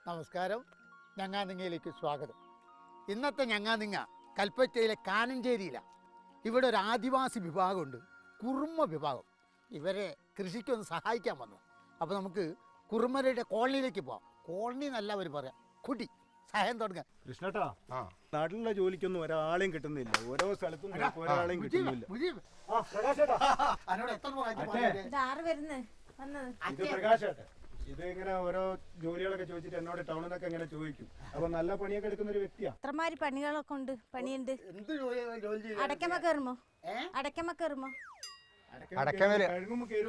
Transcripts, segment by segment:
നമസ്കാരം. ഞങ്ങാനിങ്ങയിലേക്ക് സ്വാഗതം. ഇന്നത്തെ ഞങ്ങാനിങ്ങ കൽപ്പറ്റയിലെ കാനഞ്ചേരിയിലാണ്. ഇവിടെ ഒരു ആദിവാസി വിഭാഗമുണ്ട്, കുറുമ വിഭാഗം. ഇവരെ കൃഷിക്കൊന്ന് സഹായിക്കാൻ വന്നു. അപ്പോൾ നമുക്ക് കുറുമരുടെ കോളനിയിലേക്ക് പോവാം. കോളനി എന്നല്ല അവർ പറയാം, കുടി സഹായം തുടങ്ങാം. കൃഷ്ണട്ടാ, നാട്ടിലുള്ള ജോലിക്കൊന്നും ഒരാളെയും കിട്ടുന്നില്ല. ഓരോ സ്ഥലത്തും ഒരാളെയും കിട്ടുന്നില്ല. ഇത് പ്രകാശാട്ടെ, ഇത് ഇങ്ങനെ ഓരോ ജോലികളൊക്കെ ചോദിച്ചിട്ട് എന്നോട് ടൗണിലൊക്കെ ഇങ്ങനെ ചോദിക്കും. അപ്പൊ നല്ല പണിയൊക്കെ എടുക്കുന്ന ഒരു വ്യക്തിയാ. എത്രമാതിരി പണികളൊക്കെ ഉണ്ട്, പണിയുണ്ട്. എന്ത് ജോലി? അടക്കമ്മ കയറുമോ? അടക്കമ്മ കയറുമോ?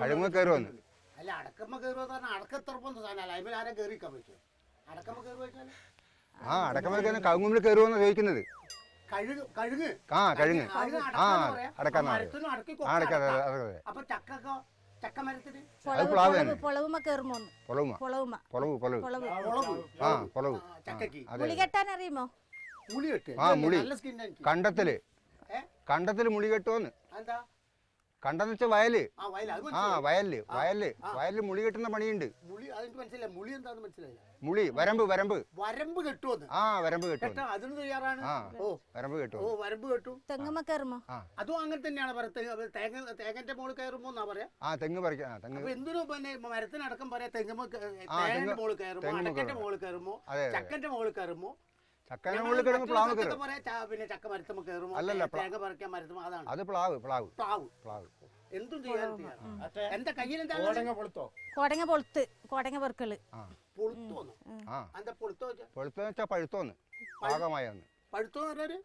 കഴുങ്ങ കയറുമെന്ന്. അല്ല, അടക്കമ്മ കയറുക പറഞ്ഞാൽ അടക്കത്തുറപ്പൊന്നും സാധനമല്ല. അതിൽ ആരും കയറിക്കാൻ പറ്റുമോ? അടക്കമ്മ കയറുക വെച്ചാൽ അടക്കമ്മ കഴുങ്ങുമ്പിൽ കയറുമെന്ന് ചോദിക്കുന്നത്. കഴുങ്ങ് കഴുങ്ങ് അപ്പൊ ചക്കൊക്കെ ചക്ക മരത്തിന് പൊളവുമ കയറുമോ? ചക്കക്ക് മുളി കെട്ടാൻ അറിയുമോ? മുളി കെട്ട്. കണ്ടത്തില് മുളി കെട്ടുമെന്ന്. എന്താ കണ്ടെന്ന് വെച്ചാൽ വയല്. വയലില് മുളി കെട്ടുന്ന പണിയുണ്ട്. മുളി അതെനിക്ക് മനസ്സിലായി. മുളി എന്താന്ന് മനസ്സിലായില്ല. മുളി വരമ്പ് വരമ്പ് കെട്ടുവന്ന്. വരമ്പ് കെട്ടും. അതിന് തയ്യാറാണ്. വരമ്പ് കെട്ടും. വരമ്പ് കെട്ടും. തെങ്ങുമ്മ കയറുമോ? അതും അങ്ങനെ തന്നെയാണ് പറയുന്നത്. തേങ്ങന്റെ മോള് കയറുമ്പോ എന്നാ പറയാ. തെങ്ങ് പറിക്കാം. അപ്പൊ എന്തിനും പിന്നെ മരത്തിനടക്കം പറയാ. തെങ്ങുമ്പോ തേങ്ങന്റെ മോള് കയറുമോ, അടക്കന്റെ മോള് കയറുമോ, ചക്കന്റെ മോള് കയറുമോ, ചക്കന്റെ മുകളിൽ കിടന്ന് പ്ലാവ് കയറും. പിന്നെ ചക്ക മരത്തുമ്പോ കയറുമോ, തേങ്ങ പറിക്കാൻ മരത്തുമ്പോ. അതാണ് അത് പ്ലാവ്. എന്തും ചെയ്യാൻ. എന്താ കയ്യിൽ എന്താ? കോടങ്ങ പൊളുത്ത്, കോടങ്ങ പെറുക്കള്. പൊളുത്തോന്ന് എന്താ? പൊളുത്തോന്ന് വെച്ചാ പഴുത്തോന്ന്, പാകമായെന്ന്. പഴുത്തോന്ന് പറഞ്ഞാല്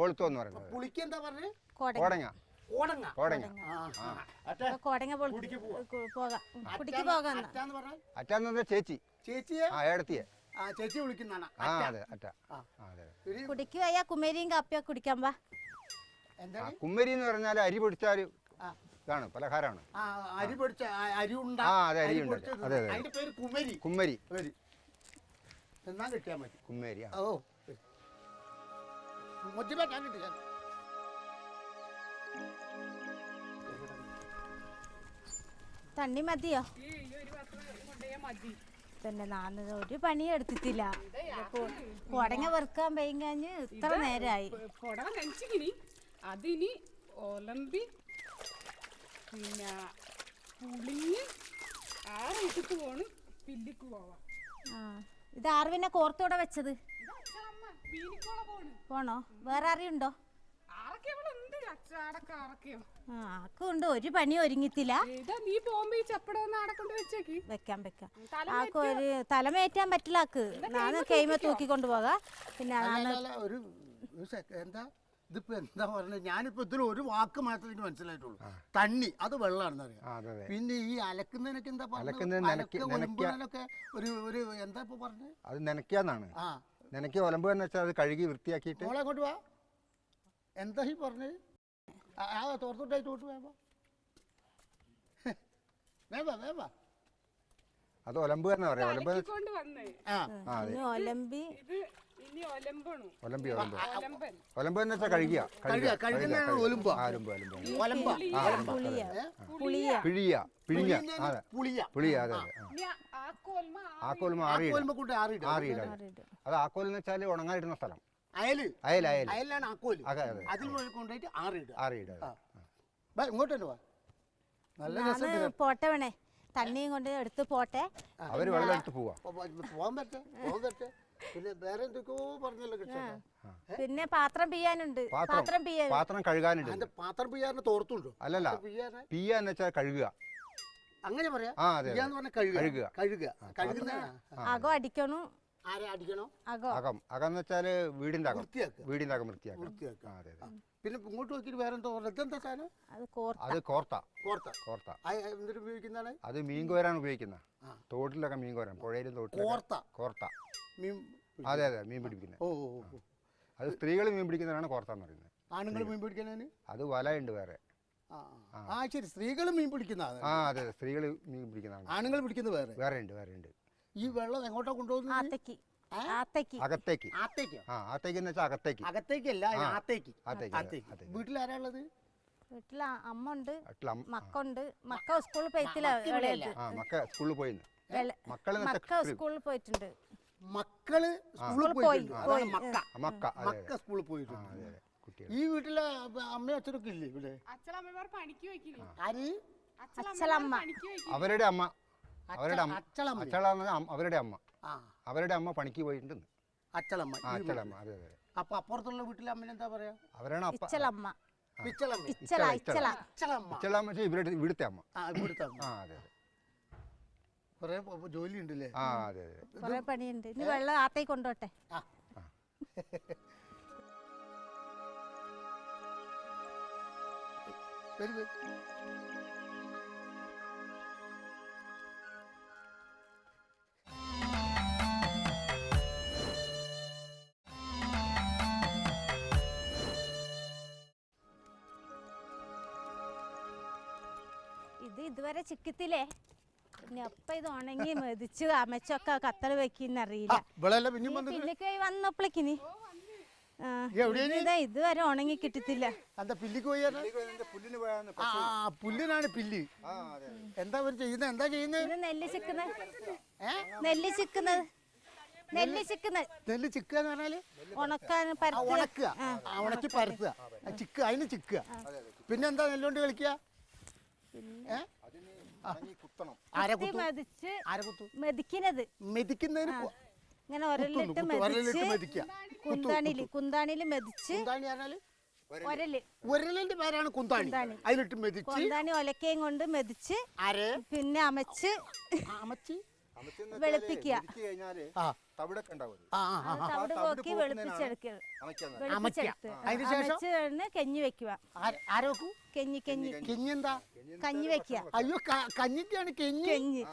പൊളുത്തോന്ന് പറയുന്നത്. പുളിക്ക് എന്താ പറഞ്ഞത്? കോടങ്ങ. കോടങ്ങ പോകാം, കുടിക്ക് പോകാം. അറ്റാന്ന് പറഞ്ഞാൽ ചേച്ചി. ചേച്ചിയെ ഏടത്തിയെ ചേച്ചി വിളിക്കുന്നതാണ്. കുടിക്ക് വയ്യ കുമരിയും കാപ്പിയൊക്കെ കുടിക്കാൻ പാ. കുമ്മരി എന്ന് പറഞ്ഞാൽ അരി പൊടിച്ചാൽ ഇതാണ്, പലഹാരമാണ്. അരി പൊടിച്ച അരി ഉണ്ട്. അതിന്റെ പേര് കുമ്മരി. എന്നാ കിട്ടിയാ മതി. കുമ്മരി. തണ്ണി മതിയോ? തന്നെ നാന്ന് ഒരു പണിയും എടുത്തിട്ടില്ല. കൊടങ്ങ വെറുക്കാൻ പോയിക്കഴിഞ്ഞ് ഇത്ര നേരമായി. അതിനി ഒലമ്പി പിന്നെ പുളിഞ്ഞ് ആറിട്ടിട്ട് പോണ് പില്ലിക്ക് പോവാം. ഇത് ആർവിനെ കോർത്തോടെ വെച്ചത് പോണോ? വേറെ ആരെയുണ്ടോ? ആക്കുണ്ട്. ഒരു പണി ഒരുങ്ങിത്തില്ല. വെക്കാം. ആക്ക് ഒരു തലമേറ്റാൻ പറ്റില്ല. ആക്ക് നാന്ന് കൈമ തൂക്കിക്കൊണ്ട് പോകാം. പിന്നെ ഒരു എന്താ ഇതിപ്പോ എന്താ പറഞ്ഞത്? ഞാനിപ്പോ ഇതിൽ ഒരു വാക്ക് മാത്രമേ എനിക്ക് മനസ്സിലായിട്ടുള്ളൂ. തണ്ണി അത് വെള്ളമാണെന്ന് അറിയാം. പിന്നെ ഈ അലക്കുന്നതിനൊക്കെ എന്താ പറഞ്ഞൊക്കെ ഒരു എന്താ ഇപ്പൊ പറഞ്ഞത്? അത് നനയ്ക്കാന്നാണ്. നനയ്ക്ക ഒലമ്പ് എന്ന് വെച്ചാൽ അത് കഴുകി വൃത്തിയാക്കിയിട്ട്. മോളെ അങ്ങോട്ട് വാ. എന്താ ഈ പറഞ്ഞത്? തോർത്തോട്ടായിട്ട് കൊണ്ട് വേവാ. അത് ഒലമ്പ് തന്നെ പറയാം. ഒലമ്പ് എന്ന് വെച്ചാൽ കഴുകിയ പുളിയ. അതെ. ആക്കോൽമ ആറിയിട. അത് ആക്കോൽ എന്ന് വെച്ചാൽ ഉണങ്ങാനിടുന്ന സ്ഥലം. അയലാണ് ആക്കോല്. അതിൽ കൊണ്ടുപോയിട്ട് ആറിയിട. ഇങ്ങോട്ട് തന്നെ വാ. നല്ല രസം. പോട്ടെ വേണേ, തണ്ണിയും കൊണ്ട് എടുത്ത് പോട്ടെ. അവര് വെള്ളം എടുത്ത് പോവാൻ പറ്റേ. പിന്നെ വേറെ എന്തൊക്കെയോ പറഞ്ഞല്ലോ കിട്ടാ. പിന്നെ പാത്രം പിയ്യാനുണ്ട്. പാത്രം കഴുകാനുണ്ട്. പാത്രം പിയ്യാറിന് തോർത്തുണ്ടോ? അല്ലല്ല, പിയ്യാന്ന് വെച്ചാൽ കഴുകുക. അങ്ങനെ പറയാ. കഴുകുക. അകം അടിക്കണു. ആരെ അടിക്കണോ? അകം വെച്ചാല് വീടിന്റെ അകം വൃത്തിയാക്കും. പിന്നെ ഇങ്ങോട്ട് നോക്കിട്ട് വേറെ എന്തോ ഇതെന്താ സാധനം? അത് കോർത്ത. എന്തിനു ഉപയോഗിക്കുന്നതാണ്? അത് മീൻ കോരാൻ ഉപയോഗിക്കുന്ന. തോട്ടിലൊക്കെ മീൻ കോരാൻ, പുഴയിലും തോട്ടിലും. കോർത്ത. അതെ, മീൻ പിടിപ്പിക്കുന്നത്. അത് സ്ത്രീകൾ മീൻ പിടിക്കുന്നതാണ് കോർത്ത എന്ന് പറയുന്നത്. ആണുങ്ങൾ മീൻ പിടിക്കുന്നതിന് അത് വലയുണ്ട് വേറെ. ശരി, സ്ത്രീകൾ മീൻ പിടിക്കുന്നതാണ്. അതെ, സ്ത്രീകൾ മീൻ പിടിക്കുന്നതാണ്. ആണുങ്ങൾ പിടിക്കുന്നത് വേറെ ഉണ്ട്. ഈ വെള്ളം എങ്ങോട്ടാ കൊണ്ടുപോകുന്നത്? വീട്ടിൽ ആരാ ഉള്ളത്? വീട്ടില് അമ്മ ഉണ്ട്, മക്കളുണ്ട്. മക്ക സ്കൂളിൽ പോയിട്ടില്ല. സ്കൂളിൽ പോയിന്ന്. മക്കള് മക്ക സ്കൂളിൽ പോയിട്ടുണ്ട്. മക്കള് സ്കൂളിൽ പോയിട്ടുണ്ട്. അതാണ് മക്ക. മക്ക മക്ക സ്കൂളിൽ പോയിട്ടുണ്ട്. അതെ അതെ കുട്ടികൾ. ഈ വീട്ടിലെ അമ്മയും അച്ഛനൊക്കെ ഇല്ലേ ഇവിടെ? അച്ഛനമ്മമാർ പണിക്ക് വെക്കില്ലേ? ആര്? അച്ഛലമ്മ. പണിക്ക് വെക്കില്ലേ? അവരുടെ അമ്മ അവരുടെ അമ്മ അച്ചളമ്മ. അവരുടെ അമ്മ ആ അവരുടെ അമ്മ പണിക്ക് പോയിട്ടുണ്ട്. അച്ചളമ്മ. ആ അച്ഛളമ്മ. അതെ അതെ. അപ്പൊ അപ്പുറത്തുള്ള വീട്ടിലെ അമ്മ എന്താ പറയാ? അവരാണ് അപ്പ ഇച്ചലമ്മ. പിച്ചളമ്മ. ഇച്ചല ഇച്ചല. അച്ചളമ്മ. അച്ഛളമ്മ ഇവിടുത്തെ അമ്മ. ആ ഇവിടുത്തെ അമ്മ. ആ അതെ അതെ. കുറെ ജോലി ഉണ്ടല്ലേ? ആ അതെ അതെ. കുറെ പണിയുണ്ട്. ഇനി വെള്ളം ആത്തേക്ക് കൊണ്ടോട്ടെ. ആ വരൂ, വരൂ. ഇത് ഇതുവരെ ചിക്കത്തില്ലേ? ഇനി അപ്പ ഇത് ഉണങ്ങി മെതിച്ച് അമച്ചൊക്കെ കത്തൽ വെക്കുന്നറിയില്ല. ഇവളെല്ലാം പിന്നെയും വന്നു. പിന്നിക്ക് വന്നപ്പോഴേക്കിനി എവിടെയാണ്? ഇതുവരെ ഉണങ്ങി കിട്ടത്തില്ല. എന്താ പില്ലിക്ക് പോയി? പുല്ലിന് പോയാന്ന്. ആ പുല്ലിനാണ് പില്ല്. ആ അതെ. എന്താ അവർ ചെയ്യുന്നത്? എന്താ ചെയ്യുന്നത്? ഇത് നെല്ല് ചിക്കുന്നത്. നെല്ല് ചിക്കുന്നത്. നെല്ല് ചിക്കുന്നത്. നെല്ല് ചിക്കുക എന്ന് പറഞ്ഞാല് ഉണക്കാൻ ആ, ഉണക്കുക. ആ, ഉണക്കി പരത്തുക. ആ, ചിക്കുക. അതിന് ചിക്കുക. പിന്നെന്താ നെല്ലുകൊണ്ട് കളിക്കുക? കുത്തണം. ആരെ കുത്തും? മെതിച്ച് ആരെ കുത്തും? മെതിക്കുന്നത്. മെതിക്കുന്നതിന് ഇങ്ങനെ ഒരലിട്ട് ഒരലിട്ട് മെതിച്ച് മെതിക്കുക. കുന്താണില് മെതിച്ച് കുന്താണി പറഞ്ഞാല് ഒരല്. ഒരലിന്റെ പേരാണ് കുന്താണി. അതിലിട്ട് മെതിച്ച് കുന്താണി ഒലക്കയും കൊണ്ട് മെതിച്ച് ആരെ പിന്നെ അമച്ച് അമച്ചി വെളുപ്പിക്കുക. ആ തവിടൊക്കെ ഉണ്ടാവും. ആ ആ ആ. തവിട് പോക്കി വെളുപ്പിച്ചെടുക്കുക. വെളുപ്പിച്ചെടുത്ത് അതിനുശേഷം അമച്ച് കഞ്ഞി വെക്കുക. ആരെ വെക്കൂ? കഞ്ഞി കെഞ്ഞി എന്താ? കഞ്ഞി വെക്കുക. അയ്യോ കഞ്ഞിക്കാണ് കെഞ്ഞി. കഞ്ഞി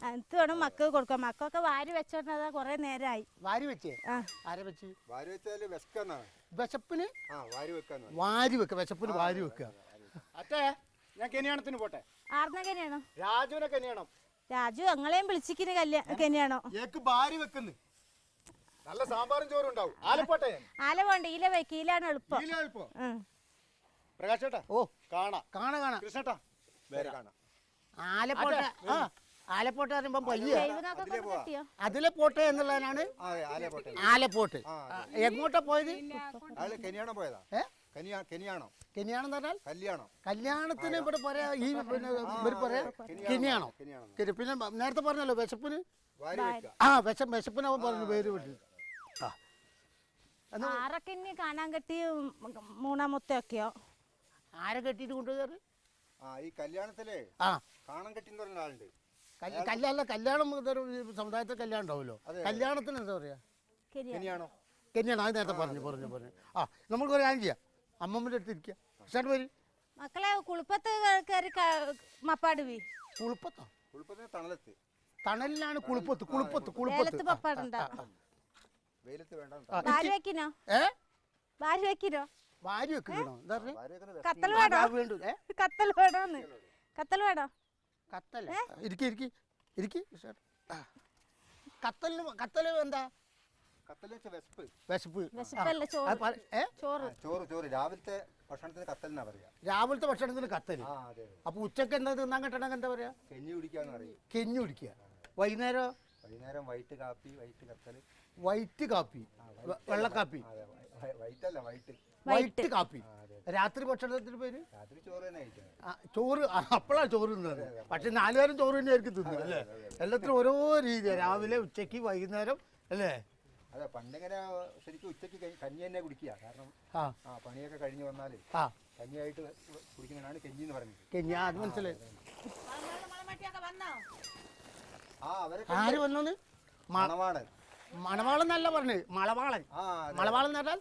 അത് വേണം മക്കൾക്ക് കൊടുക്കാം. മക്കളൊക്കെ വാരി വെച്ചോണ്ടാ കൊറേ നേരമായി. വാരി വെച്ചേ? ആ ആരെ വെച്ച്? വാരി വെച്ചാല് വിശക്കാന്നാണ്. വിശപ്പിന് വാരി വെക്കാന്ന്. വാരി വെക്ക. വിശപ്പിന് വാരി വെക്കുക. അച്ഛേ ഞാൻ കെനിയാണത്തിന് പോട്ടെ. ആർന്ന കനിയാണോ? രാജുവിനെ കെനിയാണം. രാജു ഞങ്ങളെയും വിളിച്ചിക്കുന്ന കനിയാണോ? ഏക്ക് ഭാര്യ വെക്കുന്നു. നല്ല സാമ്പാറും ചോറും ഉണ്ടാവും. ആലപ്പോട്ടെ ആല പോണ്ട. ഈല വെക്ക. ഈലാണ് എളുപ്പം. പ്രകാശ് ചേട്ടാ. ഓ കാണാ കാണാ. കൃഷ്ണേട്ടാ വേറെ കാണാം. ആലപ്പോട്ടെ. ആ ആലപ്പോട്ട് പറയുമ്പോ പയ്യ ദൈവങ്ങൾക്കൊക്കെ ഒന്ന് കിട്ടിയോ? അതിലെ പോട്ടെ എന്നുള്ളതിനാണ് ആലപ്പോട്ട്. എങ്ങോട്ടാ പോയത്? കെനിയാണം പോയതാ. കെനിയാണം. കെനിയാണെന്ന് പറഞ്ഞാൽ കല്യാണം. കല്യാണത്തിന് ഇവിടെ പറയാ. ഈ പിന്നെ ഇവര് പറയാ കെനിയാണോ? പിന്നെ നേരത്തെ പറഞ്ഞല്ലോ വിശപ്പിന്. വാരി വെക്ക. ആ വിശപ്പിന് അവൻ പറഞ്ഞു പേര് വിട്ടു. ആരൊക്കെ ഇനി കാണാൻ കെട്ടി മൂന്നാമത്തെയൊക്കെയോ? ആരെ കെട്ടിയിട്ട് കൊണ്ടുപോയി? ഈ കല്യാണത്തിലെ ആ കാണാൻ കെട്ടിന്ന് പറഞ്ഞ ആളുണ്ട്. കല്യാണം ഇതൊരു സമുദായത്തിൽ കല്യാണം ഉണ്ടാവുമല്ലോ. കല്യാണത്തിന് എന്താ പറയാ? കെനിയാണോ? കെനിയാണ്. അത് നേരത്തെ പറഞ്ഞു. ആ നമുക്ക് ഒരു കാര്യം ചെയ്യാം. അമ്മമ്മൻ്റെ അടുത്ത് ഇരിക്കുക. ഇഷ്ടം വരും. മക്കളെ കുളിപ്പത്ത് കയറി മപ്പാടുവി. കുളിപ്പത്തോ? കുളിപ്പത്തിന് തണലത്ത്. തണലിലാണ് കുളിപ്പത്ത്. വെയിലത്ത് പപ്പാടുണ്ടാവും. വെയിലത്ത് വേണ്ട. ഭാര്യ വെക്കിനോ? ഭാര്യ വെക്കിനോ? വാരി വെക്കണോ? എന്താ പറഞ്ഞേ? കത്തൽ വേണോ? കത്തൽ വേണോന്ന്. കത്തൽ വേണോ? കത്തല്ല. ഇരിക്കി. കത്തല് എന്താ? വിശപ്പ്. വിശപ്പല്ല ചോറ്. ചോറ് രാവിലത്തെ ഭക്ഷണത്തിന് കത്തലിനാ പറയാ. രാവിലത്തെ ഭക്ഷണത്തിന് കത്തല്. അപ്പൊ ഉച്ചക്ക് എന്താ തിന്നാൻ കിട്ടണമെങ്കിൽ എന്താ പറയാ? കെഞ്ഞി കുടിക്കാന്ന് പറയും. കെഞ്ഞി കുടിക്കുക. വൈകുന്നേരം വൈറ്റ് കാപ്പി. വൈറ്റ് കാപ്പി. വെള്ളക്കാപ്പി. വൈറ്റ് വൈറ്റ് കാപ്പി. രാത്രി ഭക്ഷണത്തിന് പേര്? രാത്രി ചോറ് തന്നെ കഴിക്കാം. ചോറ്. അപ്പോഴാണ് ചോറ് തിന്നത്. പക്ഷെ 4 നേരം ചോറ് തന്നെയായിരിക്കും തിന്നുക അല്ലേ? എല്ലാത്തിനും ഓരോ രീതിയാണ്. രാവിലെ ഉച്ചക്ക് വൈകുന്നേരം അല്ലേ? അതെ പണ്ടിങ്ങനെ ശരിക്കും ഉച്ചക്ക് കഞ്ഞി തന്നെ കുടിക്കുക. കാരണം പണിയൊക്കെ കഴിഞ്ഞ് വന്നാല് കഞ്ഞിയായിട്ട് കുടിക്കുന്നതാണ് കഞ്ഞി എന്ന് പറയുന്നത്. കഞ്ഞി. അത് മനസ്സിലായി. ആര് വന്നു? മണവാളൻ. മണവാളൻ എന്നല്ല പറഞ്ഞു. മളവാളൻ. മളവാളൻ എന്ന് പറഞ്ഞാൽ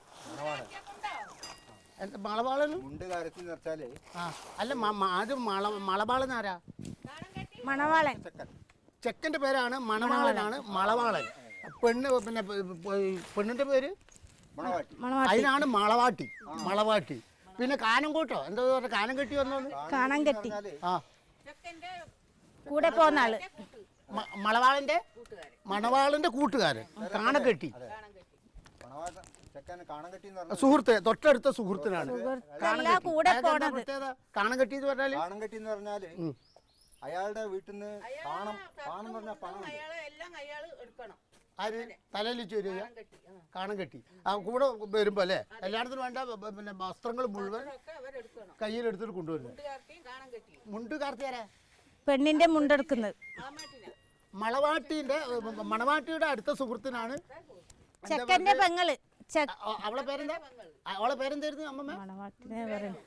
മളവാളൻ മുണ്ടുകാരത്തിൽ നിർത്താല്. അല്ല അത് മളവാളൻ ആരാ? മണവാളൻ. ചെക്കന്റെ പേരാണ് മണവാളനാണ് മളവാളൻ. പിന്നെ പെണ്ണിന്റെ പേര് അതിനാണ് മളവാട്ടി. പിന്നെ കാനം കൂട്ടോ എന്താ പറയുക? കാനം കെട്ടി വന്നോന്ന്. കാണാൻ കെട്ടി. ആ കൂടെ പോന്ന ആള് മണവാളന്റെ കൂട്ടുകാരൻ കാണക്കെട്ടി. സുഹൃത്ത്. തൊട്ടടുത്ത സുഹൃത്തിനാണ് കൂടെ പോണത്. കാണക്കെട്ടി എന്ന് പറഞ്ഞാല്. കാണങ്കെട്ടി എന്ന് പറഞ്ഞാല് അയാളുടെ വീട്ടിൽ നിന്ന് കാണം കാണം എന്ന് പറഞ്ഞാൽ പണം ആര് തലയിൽ ചേരുക കാണം കെട്ടി ആ കൂടെ വരുമ്പോ അല്ലേ കല്യാണത്തിന് വേണ്ട പിന്നെ വസ്ത്രങ്ങൾ മുഴുവൻ കയ്യിലെടുത്തിട്ട് കൊണ്ടുവരുന്നത്. മുണ്ട് കാർത്തിയാരാ? പെണ്ണിന്റെ മുണ്ടെടുക്കുന്നത് മണവാട്ടിയുടെ അടുത്ത സുഹൃത്തിനാണ് ചെക്കന്റെ പെങ്ങള് അവളെ പേരെന്താ? അവളെ പേരെന്തായിരുന്നു അമ്മമ്മ? മണവാട്ടിനെ പറയും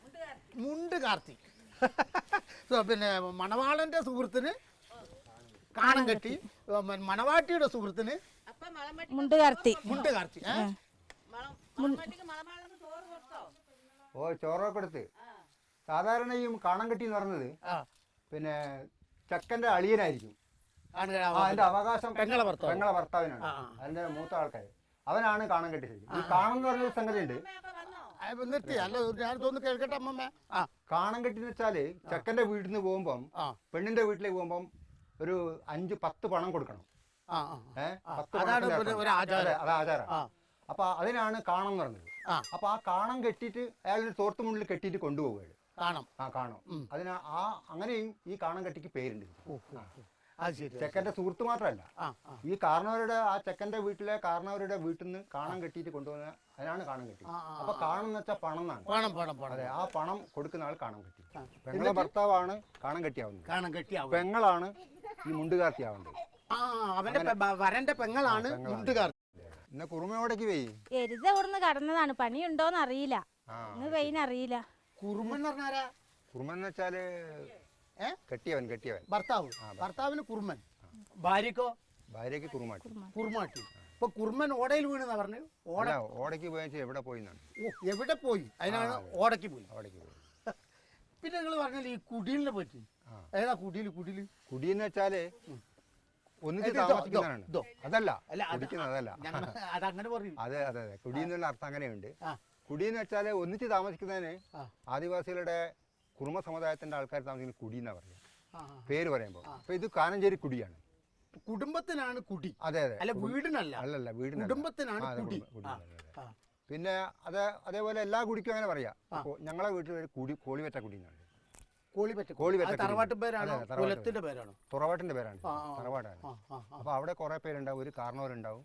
മുണ്ട് കാർത്തി. പിന്നെ മണവാളന്റെ സുഹൃത്തിന് കാണം കെട്ടി, മണവാട്ടിയുടെ സുഹൃത്തിന് മുണ്ട് കാർത്തി. മുണ്ട് കാർത്തി. ഓ ചോറൊക്കെ എടുത്ത് സാധാരണ ഈ കാണം കെട്ടി എന്ന് പറഞ്ഞത് പിന്നെ ചെക്കന്റെ അളിയനായിരിക്കും. അതിന്റെ അവകാശം പെങ്ങളെ ഭർത്താവിനാണ്. അതിന്റെ മൂത്ത ആൾക്കാർ അവനാണ് കാണം കെട്ടി ശരിക്കും. ഈ കാണം എന്ന് പറഞ്ഞൊരു സംഗതി ഉണ്ട്. നിർത്തി അല്ല ഞാൻ തോന്നുന്നു കേൾക്കട്ടെ അമ്മമ്മ. കാണം കെട്ടി എന്ന് വെച്ചാല് ചെക്കന്റെ വീട്ടിൽ നിന്ന് പോകുമ്പം പെണ്ണിന്റെ വീട്ടിലേക്ക് പോകുമ്പം ഒരു 5-10 പണം കൊടുക്കണം. 10 അത് ആചാരം. അപ്പൊ അതിനാണ് കാണം എന്ന് പറഞ്ഞത്. അപ്പൊ ആ കാണം കെട്ടിയിട്ട് അയാളൊരു തോർത്ത് മുന്നിൽ കെട്ടിയിട്ട് കൊണ്ടുപോവുകയാണ്. കാണും അതിന് അങ്ങനെയും ഈ കാണം കെട്ടിക്ക് പേരുണ്ട്. ചെക്കന്റെ സുഹൃത്ത് മാത്രമല്ല, ഈ കാരണവരുടെ ആ ചെക്കന്റെ വീട്ടിലെ കാരണവരുടെ വീട്ടിൽ നിന്ന് കാണം കെട്ടിയിട്ട് കൊണ്ടുപോകുന്ന അതിനാണ് കാണം കെട്ടി. അപ്പൊ കാണം എന്ന് വെച്ചാൽ പണം എന്നാണ്. അതെ, ആ പണം കൊടുക്കുന്ന ആൾ കാണം കെട്ടി. പെങ്ങളെ ഭർത്താവാണ് കാണം കെട്ടിയാവുന്നത്. പെങ്ങളാണ് ഈ മുണ്ടുകാർത്തിയാവുന്നത്. വരന്റെ പെങ്ങളാണ് മുണ്ടുകാർത്തി. ഇന്ന് കുറുമയോടേക്ക് പോയി എരുത ഇവിടുന്ന് കടന്നതാണ്. പണിയുണ്ടോന്ന് അറിയില്ല, ഇന്ന് വെയിനറിയില്ല. കുറുമൻ പറഞ്ഞാരാ? കുറുമൻ എന്ന് വെച്ചാല് കെട്ടിയവൻ ഭർത്താവിന് കുറുമൻ, ഭാര്യക്കോ? ഭാര്യക്ക് കുറുമാട്ടി. ഇപ്പൊ കുറുമൻ ഓടയിൽ വീണെന്നാ പറഞ്ഞു. ഓടയ്ക്ക് പോയ എവിടെ പോയി? എവിടെ പോയി? അതിനാണ് ഓടയ്ക്ക് പോയി. പിന്നെ നിങ്ങൾ പറഞ്ഞാൽ ഈ കുടിലിനെ പറ്റി ഏതാ? കുടിയെന്ന് വെച്ചാല് ഒന്നിച്ച് താമസിക്കുന്നതാണ്. അതല്ല അതങ്ങനെ പറയും. അതെ അതെ അതെ, കുടി എന്നുള്ള അർത്ഥം അങ്ങനെയുണ്ട്. കുടിയെന്ന് വെച്ചാല് ഒന്നിച്ച് താമസിക്കുന്നതിന് ആദിവാസികളുടെ കുറുമ സമുദായത്തിന്റെ ആൾക്കാർ താമസിക്കുന്ന കുടി എന്നാ പറയാ പേര് പറയുമ്പോ. അപ്പൊ ഇത് കാനഞ്ചേരി കുടിയാണ്. കുടുംബത്തിനാണ് കുടി. അതെ അതെ, അല്ല വീടിനല്ല. അല്ലല്ല, വീടിന് കുടുംബത്തിനാണ് കുടി. പിന്നെ അതേപോലെ എല്ലാ കുടിക്കും അങ്ങനെ പറയാ. ഞങ്ങളെ വീട്ടിൽ ഒരു കുടി കോളിവെറ്റ കുടി എന്നാണ്. തറവാട്ടിന്റെ പേരാണ്. തുറവാട്ടിന്റെ പേരാണ്, തറവാടാണ്. അപ്പൊ അവിടെ കുറെ പേരുണ്ടാവും, ഒരു കാരണവരുണ്ടാവും.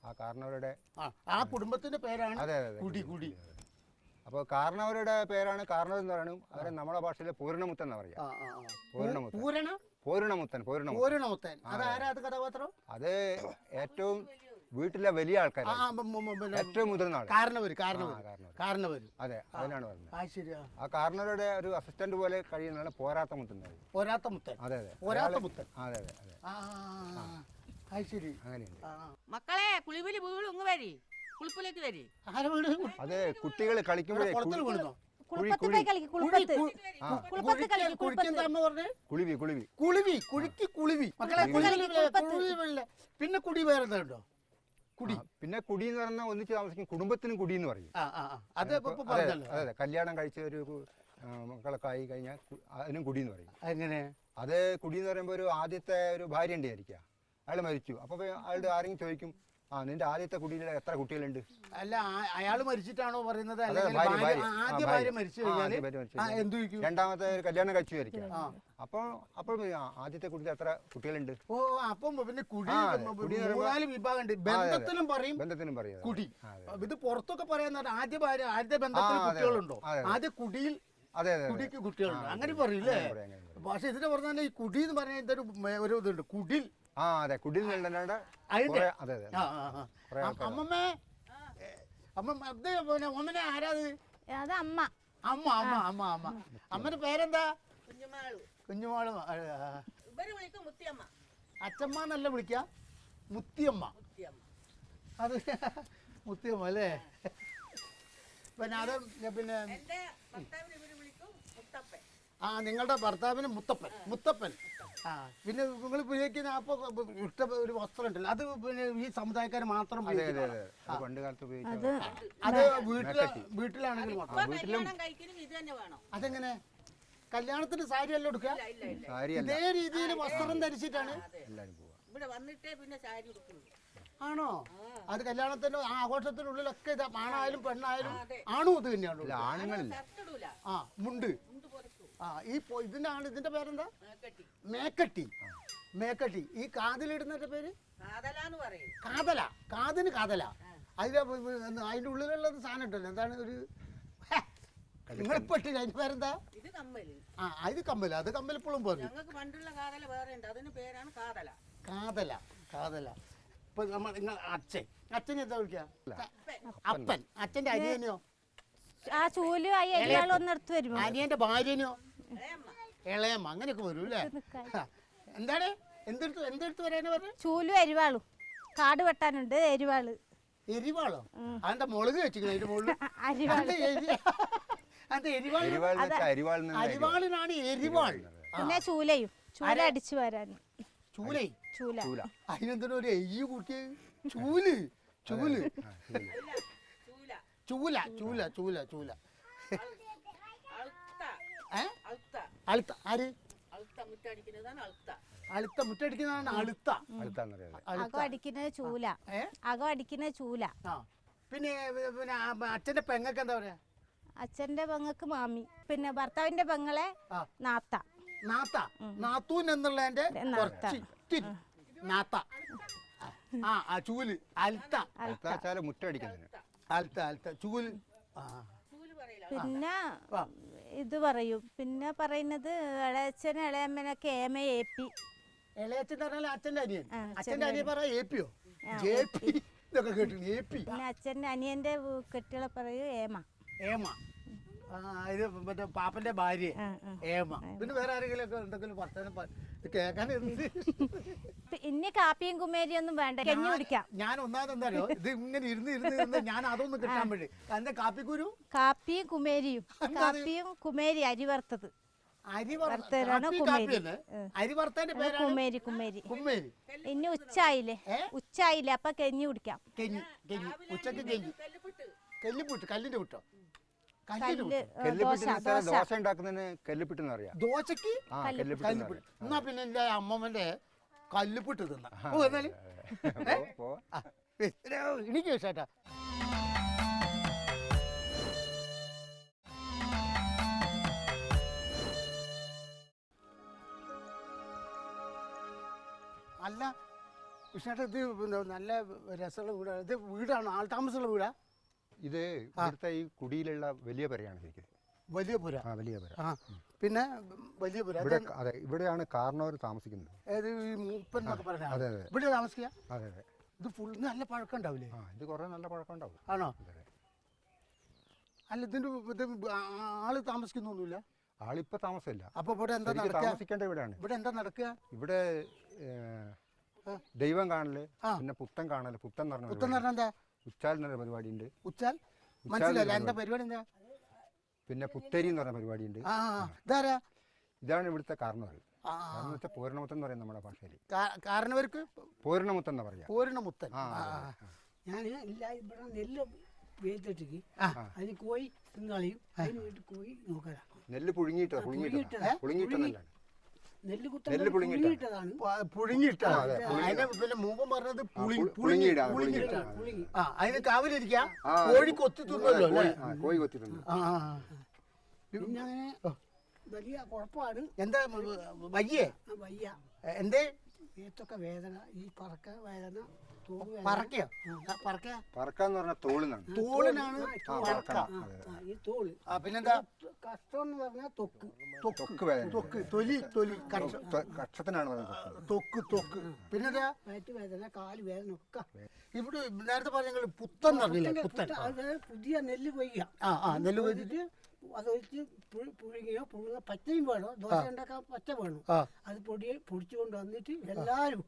ആ കാരണവരുടെ ആ കുടുംബത്തിന്റെ പേരാണ്. അതെ അതെ, കുടി. അപ്പൊ കാരണവരുടെ പേരാണ് കാരണവർ എന്ന് പറയുന്നത്. അവരെ നമ്മുടെ ഭാഷയിലെ പൂരണമുത്തൻ എന്നാ പറയാ. പൂരണമുത്തൻ. അത് ഏറ്റവും വീട്ടിലെ വലിയ ആൾക്കാർ, ഏറ്റവും മുതിർന്ന ആൾ, കാരണവർ. അതെ, അതിനാണ് പറഞ്ഞത്. ആ കാരണവരുടെ ഒരു അസിസ്റ്റന്റ് പോലെ കഴിയുന്നതാണ് പോരാത്തമുത്തൻ. അതെ അതെ, അതെ അതെ, അങ്ങനെയുണ്ട്. മക്കളെ കുളിവിലി വീഴുങ്ങ് വരി, കുളിപ്പിലേക്ക് വരി. അതെ, കുട്ടികൾ കളിക്കുമ്പോഴേ പിന്നെ കുടി വേറെന്തോ? പിന്നെ കുടി എന്ന് പറഞ്ഞാൽ ഒന്നിച്ച് താമസിക്കും കുടുംബത്തിനും കുടി എന്ന് പറയും. അതെ, കല്യാണം കഴിച്ച ഒരു മക്കളൊക്കെ ആയി കഴിഞ്ഞാൽ അതിനും കുടി എന്ന് പറയും. എങ്ങനെ? അത് കുടി എന്ന് പറയുമ്പോൾ ഒരു ആദ്യത്തെ ഒരു ഭാര്യ ഉണ്ടായിരിക്കുക, അയാൾ മരിച്ചു. അപ്പൊ അയാളുടെ ആരെങ്കിലും ചോദിക്കും, നിന്റെ ആദ്യത്തെ കുടിയിൽ എത്ര കുട്ടികളുണ്ട്? അല്ല, അയാൾ മരിച്ചിട്ടാണോ പറയുന്നത്? രണ്ടാമത്തെ കല്യാണം കഴിച്ചു വിചാരിക്കുക. അപ്പോൾ ആദ്യത്തെ കുടിയിൽ എത്ര കുട്ടികളുണ്ട്? ഓ, അപ്പം പിന്നെ കുടി വിഭാഗമുണ്ട്. ബന്ധത്തിനും പറയും കുടി. ഇത് പുറത്തൊക്കെ പറയാൻ ആദ്യ ബന്ധത്തിൽ കുട്ടികളുണ്ടോ? ആദ്യ കുടിയിൽ കുടിക്ക് കുട്ടികളുണ്ട്, അങ്ങനെ പറയൂല്ലേ? പക്ഷെ ഇതിന് പറഞ്ഞാൽ ഈ കുടി എന്ന് പറഞ്ഞാൽ ഇതൊരു ഇതുണ്ട്, കുടിൽ. അതെ, കുടിൽ. അമ്മമ്മേ, ഒമ്മനെ ആരാത്? അത് അമ്മ. അമ്മന്റെ പേരെന്താ? കുഞ്ഞുമാള്. അച്ഛമ്മ എന്നല്ല വിളിക്ക, മുത്തിയമ്മ. അത് മുത്തിയമ്മ അല്ലേ? പിന്നെ അത് പിന്നെ നിങ്ങളുടെ ഭർത്താവിന് മുത്തപ്പൻ. പിന്നെ നിങ്ങൾ ഉപയോഗിക്കുന്ന അപ്പൊ ഇഷ്ട ഒരു വസ്ത്രം ഉണ്ടല്ലോ, അത് പിന്നെ ഈ സമുദായക്കാർ മാത്രം പണ്ട് കാലത്ത് അത് വീട്ടിലാണെങ്കിൽ അതെങ്ങനെ? കല്യാണത്തിന് സാരി അല്ല എടുക്കുക, ഇതേ രീതിയിൽ വസ്ത്രം ധരിച്ചിട്ടാണ്. ആണോ? അത് കല്യാണത്തിന്റെ ആഘോഷത്തിനുള്ളിലൊക്കെ ഇത് ആണായാലും പെണ്ണായാലും ആണും ഇത് തന്നെയാണ്. ആണുങ്ങളില്ല. മുണ്ട് ഇതിന്റെ പേരെന്താ? മേക്കട്ടി. മേക്കട്ടി. ഈ കാതിലിടുന്നതിന്റെ പേര് കാതലാന്ന് പറയും. കാതല. കാതിന് കാതല. അതിന്റെ ഉള്ളിലുള്ളത് സാധനം ഉണ്ടല്ലോ, എന്താണ് ഒരു നിങ്ങളിപ്പെട്ടി. അതിന്റെ പേരെന്താ? ഇത് കമ്മല്. ഇത് കമ്മല്. അത് കമ്മലിപ്പോഴും പറഞ്ഞു. ഞങ്ങൾക്ക് പണ്ടുള്ള കാതല വേറെ ഉണ്ട്, അതിന് പേരാണ് കാതല. കാതല. കാതല. ഇപ്പൊ നിങ്ങൾ അച്ഛൻ എന്താ വിളിക്കുക? അപ്പൻ. അച്ഛന്റെ അനിയനെയോ? ആ ചൂലും ആ എരിവാളും ഒന്ന് എടുത്ത് വരുമോ? അനിയന്റെ ഭാര്യനെയോ? ഇളയമ്മ. അങ്ങനെയൊക്കെ വരും അല്ലേ? എന്താണ് എന്തെടുത്ത് വരാനാ പറഞ്ഞു? ചൂലും എരിവാളും. കാട് വെട്ടാനുണ്ട് എരിവാള്. എരിവാളോ? അതെന്താ മുളക് വെച്ചിരിക്കുന്നത് അതിന്റെ മുകളിൽ? അരിവാളിനാണ് എരിവാൾ. പിന്നെ ചൂലയും. ചൂല അടിച്ചു വരാൻ. ചൂലേ? ചൂല. അതിനെന്തിനാ ഒരു എയ്യ് കൂട്ടിയ? ചൂല്. ചൂല്. ചൂല. ചൂല. ചൂല. ചൂല. അളുത്ത. ആര്? അളുത്ത. മുറ്റടിക്കുന്നതാണ് അളുത്ത. അകം അടിക്കുന്നത് ചൂല. അകം അടിക്കുന്നത് ചൂല. പിന്നെ പിന്നെ അച്ഛന്റെ പെങ്ങൾക്ക് എന്താ പറയാ? അച്ഛന്റെ പെങ്ങൾക്ക് മാമി. പിന്നെ ഭർത്താവിന്റെ പെങ്ങളെ നാത്ത. നാത്ത. നാത്തൂൻ എന്നുള്ളതിന്റെ നാത്ത. ചൂല്. അൽത്ത. മുറ്റടിക്കുന്നതിന് അൽത്ത. അൽത്ത. ചൂല്. പിന്നെ ഇത് പറയും. പിന്നെ പറയുന്നത് ഇളയച്ഛൻ ഇളയമ്മനൊക്കെ ഏമ ഏപ്പി. ഇളയച്ഛൻ പറഞ്ഞാൽ അച്ഛന്റെ അനിയൻ. അച്ഛന്റെ അനിയൻ പറയാ ഏപ്പിയോ? ജെ പി ഇതൊക്കെ കേട്ടു. ഏപ്പി. പിന്നെ അച്ഛന്റെ അനിയന്റെ കെട്ടികളെ പറയും ഏമ. ഏമ. ഇത് മറ്റേ പാപ്പന്റെ ഭാര്യ ഏമ. പിന്നെ വേറെ ആരെങ്കിലും ഒക്കെ എന്തെങ്കിലും വർത്തമാനം കേൾക്കാൻ ഇനി കാപ്പിയും കുമേരിയും ഒന്നും വേണ്ട, കഞ്ഞി കുടിക്കാം. ഞാൻ ഒന്നാമത് എന്താണോ ഇത് ഇങ്ങനെ ഇരുന്ന് ഞാൻ അതൊന്നും കിട്ടാൻ വേണ്ടി എന്റെ കാപ്പിക്കുരു കാപ്പിയും കുമേരിയും. കാപ്പിയും കുമേരി അരി വറുത്തത്. അരി വറുത്തതിന്റെ പേരാണ് കുമേരി. കുമേരി. കുമ്മേരി. ഇനി ഉച്ചായില്ലേ അപ്പൊ കഞ്ഞി കുടിക്കാം. കഞ്ഞി. ഉച്ചക്ക് കഞ്ഞി. കല്ലിപ്പുട്ട്. കല്ലിന്റെ പുട്ടോ? ദോശ ഉണ്ടാക്കുന്നതിന് കല്ലിപ്പിട്ടെന്ന് പറയാം. ദോശക്ക് കല്ലിപ്പിട്ട്. എന്നാ പിന്നെ എന്റെ അമ്മമ്മന്റെ കല്ലിപ്പിട്ട് തിന്ന എനിക്ക് ചേട്ടാ. അല്ല കൃഷ്ണേട്ടാ, ഇത് നല്ല രസമുള്ള വീടാണ്. ഇത് വീടാണ് ആൾ താമസമുള്ള വീടാ? ഇത് ഇവിടുത്തെ ഈ കുടിയിലുള്ള വലിയ പുരയാണ് ശരിക്കും. വലിയ പുര. വലിയ പുര. പിന്നെ വലിയ പുര. അതെ, ഇവിടെയാണ് കാരണവർ താമസിക്കുന്നത്. അതായത് ഈ മൂപ്പൻ എന്നൊക്കെ പറഞ്ഞാൽ അതെ അതെ ഇവിടെ താമസിക്കുക. അതെ അതെ. ഇത് ഫുൾ നല്ല പഴക്കം ഉണ്ടാവില്ലേ? ഇത് കുറെ നല്ല പഴക്കം ഉണ്ടാവും. ആണോ? അല്ല ഇതിന്റെ ആള് താമസിക്കുന്നൊന്നുമില്ല. ആളിപ്പോ താമസമില്ല. അപ്പൊ ഇവിടെ എന്താ താമസിക്കേണ്ട ഇവിടെയാണ്. ഇവിടെ എന്താ നടക്കുക? ഇവിടെ ദൈവം കാണല്, പിന്നെ പുത്തൻ കാണല്. പുത്തൻ എന്ന് പറഞ്ഞാൽ എന്താ? ഉച്ചാൽ എന്നൊരു പരിപാടി ഉണ്ട്. ഉച്ചാൽ മനസ്സിലല്ല. എന്താ പരിപാടി? എന്താ? പിന്നെ പുത്തരി എന്ന് പറഞ്ഞ പരിപാടി ഉണ്ട്. ഇതാണ് ഇവിടുത്തെ കാരണവർ. പൂരണമുത്തൻ എന്ന് പറയും നമ്മുടെ ഭാഷയിൽ. കാരണവർക്ക് പൂരണമുത്തൻ എന്ന് പറയാം. പൂരണമുത്തൻ. ഞാൻ ഇവിടെ നെല്ല് വേദിച്ചിട്ട് അതിന് കോഴി തിന്നാളിയും അതിന് വീട്ടിൽ കോഴി നോക്കല. നെല്ല് പുഴുങ്ങിയിട്ടതാണ്. നെല്ല് പുഴുങ്ങിയിട്ടതാണ്. പിന്നെ മൂപ്പം പറഞ്ഞത് അതിന് കാവലിരിക്കുക. കോഴി കൊത്തി തിന്നല്ലോ. കോഴി കൊത്തി തിന്നു. പിന്നെ അങ്ങനെ വലിയ കുഴപ്പമാണ്. എന്താ വയ്യേ? വയ്യ. എന്തേ? ഏത്തൊക്കെ വേദന, ഈ പറക്ക വേദന. പറക്കാന്ന് പറഞ്ഞാൽ തോളിനാണ്. തോളിനാണ് ഈ തോള്. പിന്നെന്താ കഷ്ടം എന്ന് പറഞ്ഞാൽ തൊക്ക്. തൊക്ക് വേദന. തൊക്ക്. തൊലി. കക്ഷത്തിനാണ് തൊക്ക്. പിന്നെന്താ വയറ്റ് വേദന, കാല് വേദന ഒക്കെ. ഇവിടെ നേരത്തെ പറഞ്ഞ പുത്തൻ പറഞ്ഞില്ലേ? പുത്തൻ. അത് പുതിയ നെല്ല് കൊയ്യുക. നെല്ല് കൊയ്തിട്ട് അത് വെച്ച് പുഴുങ്ങിയോ പച്ചയും വേണോ, ദോശ ഉണ്ടാക്കാൻ പച്ച വേണോ, അത് പൊടിച്ചു കൊണ്ട് വന്നിട്ട് എല്ലാവരും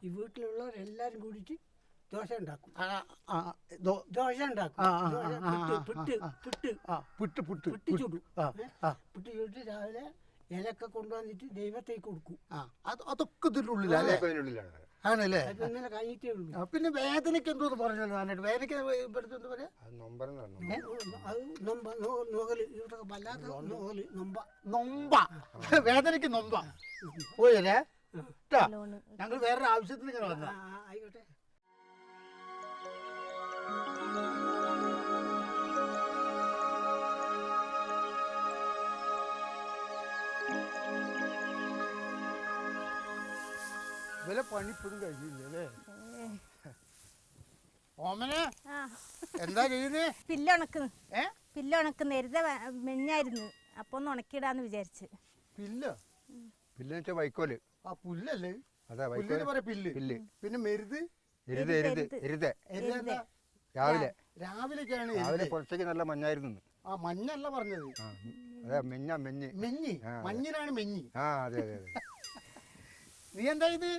ഈ വീട്ടിലുള്ളവരെല്ലാരും കൂടിയിട്ട് ദോശ ഉണ്ടാക്കും. പുട്ട് ചുട്ട് രാവിലെ ഇലക്കെ കൊണ്ടുവന്നിട്ട് ദൈവത്തേക്ക് കൊടുക്കും. അതൊക്കെ ഇതിനുള്ളിലാണ് ആണല്ലേ? ഇന്നലെ കഴിഞ്ഞിട്ടേ ഉള്ളൂ. പിന്നെ വേദനയ്ക്ക് എന്തോന്ന് പറഞ്ഞത്? വേദനയ്ക്ക് നൊമ്പ. വേദനയ്ക്ക് നൊമ്പ പോയല്ലേ? ഞങ്ങൾ വേറൊരു ആവശ്യത്തിന് ഇങ്ങനെ വന്ന. ആയിക്കോട്ടെ. ഇവലെ പണി ഇപ്പോഴും കഴിഞ്ഞില്ലേ? ഓമനെ ആ എന്താ ചെയ്യുന്നേ? പില്ലുണക്കുന്നു. ഏ പില്ലുണക്കുന്നു. എരുത മെഞ്ഞായിരുന്നു, അപ്പൊ ഒന്ന് ഉണക്കിയിടാന്ന് വിചാരിച്ച്. പില്ലോ? പില്ലെന്ന് വെച്ചാൽ വൈക്കോല്. ആ പുല്ലല്ലേ? അതെ പുല്ലിന് വൈക്കോല്. പറയാ പില്ല്. പില്ല്. പിന്നെ മെരുത്? എരുത് എരുത് എരുത്. എരുതെന്താ? രാവിലെ രാവിലേക്കാണ് രാവിലെ എരുത്. പുറത്തേക്ക് നല്ല മഞ്ഞായിരുന്നു. ആ മഞ്ഞല്ല പറഞ്ഞത്, ആ അതെ മെഞ്ഞ മെഞ്ഞ്. മെഞ്ഞി. ആ, അതെ. മഞ്ഞിനാണ് മെഞ്ഞി. ആ അതെ അതെ അതെ. നീ എന്താ ഇത്?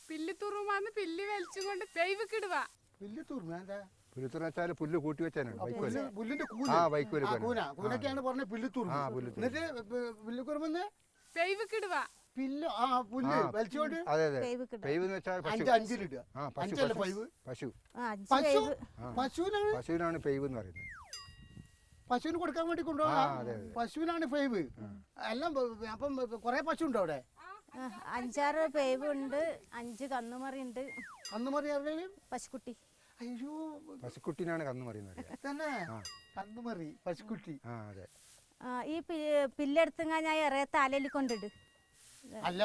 പില്ല് തുറുമാന്ന് പില്ല് വലിച്ചും കൊണ്ട് ദൈവക്കിടുവാ. പുല്ല് തുറന്നു എന്താ? പുല്ലുത്തുറ വെച്ചാൽ പുല്ല് കൂട്ടി വെച്ചാണ് വൈക്കോല്. പുല്ലിന്റെ കൂന. ആ വൈക്കോല് ആ, പോലെ. കൂന. കൂനൊക്കെയാണ് പറഞ്ഞ പുല്ല് തുറന്നു. ആ, പുല്ല് തുറന്നു. എന്നിട്ട് പുല്ല് കുറുമെന്ന് ദൈവക്കിടുവാ. പില്ല് ആ പുല്ല് ആ, വലിച്ചോണ്ട് അതെ അതെ. വേവ് കിട്ടും. പെയ്വ് എന്ന് വെച്ചാൽ പശു. അഞ്ചിലിടുക. ആ പശു അഞ്ചല്ല പശു. പൈവ്. പശു ആ 5 പശു വേവ്. ആ. പശുവിനാണ് പശുവിനാണ് പെയ്വ് എന്ന് പറയുന്നത്. പശുവിന് കൊടുക്കാൻ വേണ്ടി ആ, കൊണ്ടുപോകാം. അതെ, അതെ. പശുവിനാണ് ഫൈവ്. എല്ലാം അപ്പം കുറെ പശു ഉണ്ടോ അവിടെ? 5-6 വേവ് ഉണ്ട്, 5 കന്നുമറി ഉണ്ട്. കന്നുമറി ആരുടെയും? പശുക്കുട്ടി. അയ്യോ പശുക്കുട്ടിനാണ് കന്ന് പറയുന്നത്. തന്നെ ആ. കന്നുമറി പശുക്കുട്ടി. ആ അതെ. ഈ പില്ലെടുത്തുങ്ങാ ഞാൻ ഇറയെ തലയിൽ കൊണ്ടിട്. അല്ല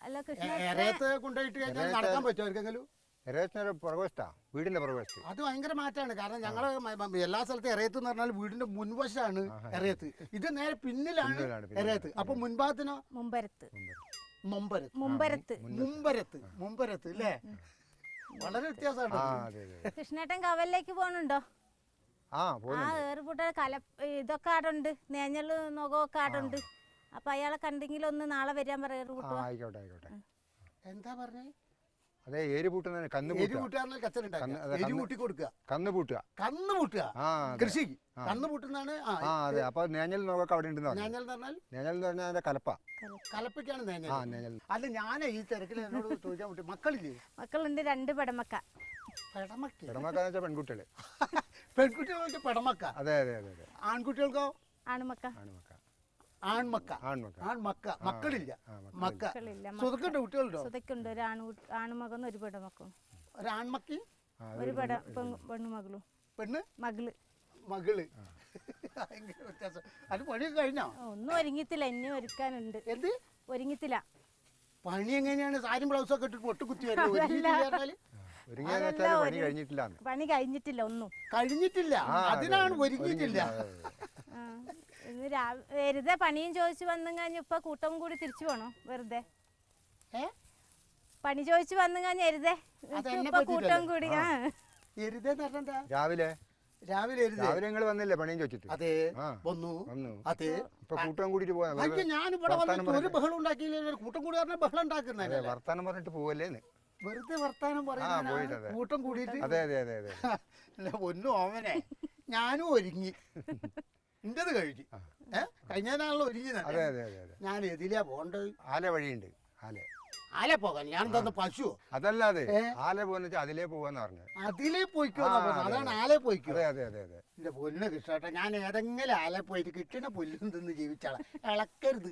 അല്ല കൃഷ്ണ എറയത്ത് കൊണ്ടുപോയിട്ട് കഴിഞ്ഞാൽ നടക്കാൻ പറ്റുമോ ആർക്കെങ്കിലും? എറയത്തിനൊരു പുറകുവശത്താ, വീടിന്റെ പുറകുവശത്ത്. അത് ഭയങ്കര മാറ്റമാണ്. കാരണം ഞങ്ങള് എല്ലാ സ്ഥലത്തും എറയത്ത് എന്ന് പറഞ്ഞാൽ വീടിന്റെ മുൻവശമാണ് എറയത്ത്. ഇത് നേരെ പിന്നിലാണ് പിന്നിലാണ്. എറയത്ത്. അപ്പൊ മുൻഭാഗത്തിനോ? മുമ്പരത്ത്. മുമ്പരത്ത്. മുമ്പരത്ത്. മുമ്പരത്ത്. മുമ്പരത്ത് അല്ലേ? വളരെ വ്യത്യാസമാണ്. ആ അതെ അതെ. കൃഷ്ണേട്ടൻ കവലിലേക്ക് പോണുണ്ടോ? ആ ആ പോകുന്നുണ്ട്. ഏറുപൂട്ട ഇതൊക്കെ ആടുണ്ട്, നേഞ്ഞള് നഖമൊക്കെ ആടുണ്ട്. അപ്പൊ അയാളെ കണ്ടെങ്കിൽ ഒന്ന് നാളെ വരാൻ പറയാം. ആ ഏറുപൂട്ടുക. ആയിക്കോട്ടെ ആയിക്കോട്ടെ. എന്താ പറഞ്ഞേ? അതെ ഏര് പൂട്ടുന്ന കന്ന് എരി പൂട്ടുക. കൂട്ടുകാരനെ കച്ചറുണ്ടാക്കുക. കന്ന് അതെ, എരി കന്ന് കൂട്ടി കൊടുക്കുക. കന്ന് പൂട്ടുക. കന്ന് പൂട്ടുക. ആ അതെ. കൃഷിക്ക് കന്ന് പൂട്ടുന്നതാണ്. ആ അതെ. അപ്പൊ നേഞ്ഞൽ നോക്കൊക്കെ അവിടെ ഉണ്ടെന്ന് പറഞ്ഞു. നേഞ്ഞൽ എന്ന് പറഞ്ഞാൽ നേഞ്ഞൽ എന്ന് പറഞ്ഞാൽ അതിന്റെ കലപ്പ. കലപ്പയ്ക്കാണ് നേഞ്ഞൽ. ആ നേഞ്ഞൽ. അല്ല ഞാൻ ഈ തിരക്കിൽ എന്നോട് ചോദിക്കാൻ പറ്റും, മക്കളില്ലേ? മക്കളുണ്ട്, 2 പെടമക്ക. പെടമക്ക. പെടമക്കാന്ന് വെച്ചാൽ പെൺകുട്ടികള്. പെൺകുട്ടികൾക്ക് പെടമക്ക. അതെ അതെ അതെ അതെ. ആൺകുട്ടികൾക്കോ? ആണുമക്ക. ആൺമക്ക. ആൺമക്ക. ആൺമക്ക. ആൺമക്ക. മക്കളില്ല. ആ, മക്കളില്ല. മക്ക. മക്കളില്ല. സുതക്കുണ്ട് കുട്ടികളുണ്ടോ? സുതക്കുണ്ട്. ഒരു ആണുമകനും 1 പെടമക്കും. ഒരു ആൺമക്കി ആ, 1 പെണ്ണുമകളും. പെണ്ണ് മകള്. മകള്. ഭയങ്കര വ്യത്യാസം. അത് പണിയൊക്കെ കഴിഞ്ഞോ? ഒന്നും ഒരുങ്ങിത്തില്ല, ഇനി ഒരുക്കാനുണ്ട്. എന്ത് ഒരുങ്ങിത്തില്ല. പണി എങ്ങനെയാണ്? സാരിയും ബ്ലൗസൊക്കെ ഇട്ടിട്ട് പൊട്ട് കുത്തി വരുന്നത്? ഒരുങ്ങിയെന്ന് വെച്ചാൽ പണി കഴിഞ്ഞിട്ടില്ലാന്ന്. പണി കഴിഞ്ഞിട്ടില്ല ഒന്നും. കഴിഞ്ഞിട്ടില്ല. ആ, അതെ, അതിനാണ് അതെ. ഒരുങ്ങിയിട്ടില്ല. അതെ, അതെ. ആ, ഇന്ന് വെറുതെ പണിയും ചോദിച്ചു വന്നു കഴിഞ്ഞ ഇപ്പൊ കൂട്ടം കൂടി തിരിച്ചു പോണോ? വെറുതെ ഏ? പണി ചോദിച്ചു വന്നു കഴിഞ്ഞ എരുതേ അതെന്നെ ഇപ്പൊ പറ്റിയിട്ടല്ലേ? കൂട്ടം കൂടി. ആ എരുതെന്ന് പറഞ്ഞാ രാവിലെ രാവിലെ എരുത്. രാവിലെ നിങ്ങൾ വന്നില്ലേ പണിയും ചോദിച്ചിട്ട്? അതെ ആ. വന്നു. വന്നു. അതെ. ഇപ്പൊ കൂട്ടം കൂടിയിട്ട് പോവാ. അയ്യോ ഞാനിവിടെ വന്നിട്ട് ഒരു ബഹളം ഉണ്ടാക്കിയില്ല. കൂട്ടം കൂടി പറഞ്ഞ ബഹളം അതെ ഉണ്ടാക്കുന്നതല്ലേ? വർത്താനം പറഞ്ഞിട്ട് പോവല്ലേന്ന്. വെറുതെ വർത്താനം പോയിട്ട് പറയുന്ന അതെ. കൂട്ടം കൂടിയിട്ട്. അതെ അതെ അതെ അതെ. അല്ല ഒന്നും ഓമനെ ഞാനും ഒരുങ്ങി. ഇന്റത് കഴിഞ്ഞു. കഴിഞ്ഞാണല്ലോ ഒരുങ്ങിയത്. അതെ അതെ അതെ അതെ. ഞാൻ എതിലാ പോണ്ടത്? ആല വഴിയുണ്ട്. ആല ആല പോകാൻ. ഞാൻ തന്ന പശു അതല്ലാതെ ആല പോകുന്ന വെച്ചാൽ അതിലേ പോവാന്ന് പറഞ്ഞത്. അതിലേ പോയിക്കോ. ആ, അതെ, അതാണ് അതെ. ആലെ പോയിക്കോ. അതെ അതെ അതെ അതെ. എന്റെ പൊന്ന് കിട്ടട്ടെ, ഞാൻ ഏതെങ്കിലും ആലെ പോയിട്ട് കിട്ടണ പുല്ലും തിന്ന് ജീവിച്ചാളാ. ഇളക്കരുത്.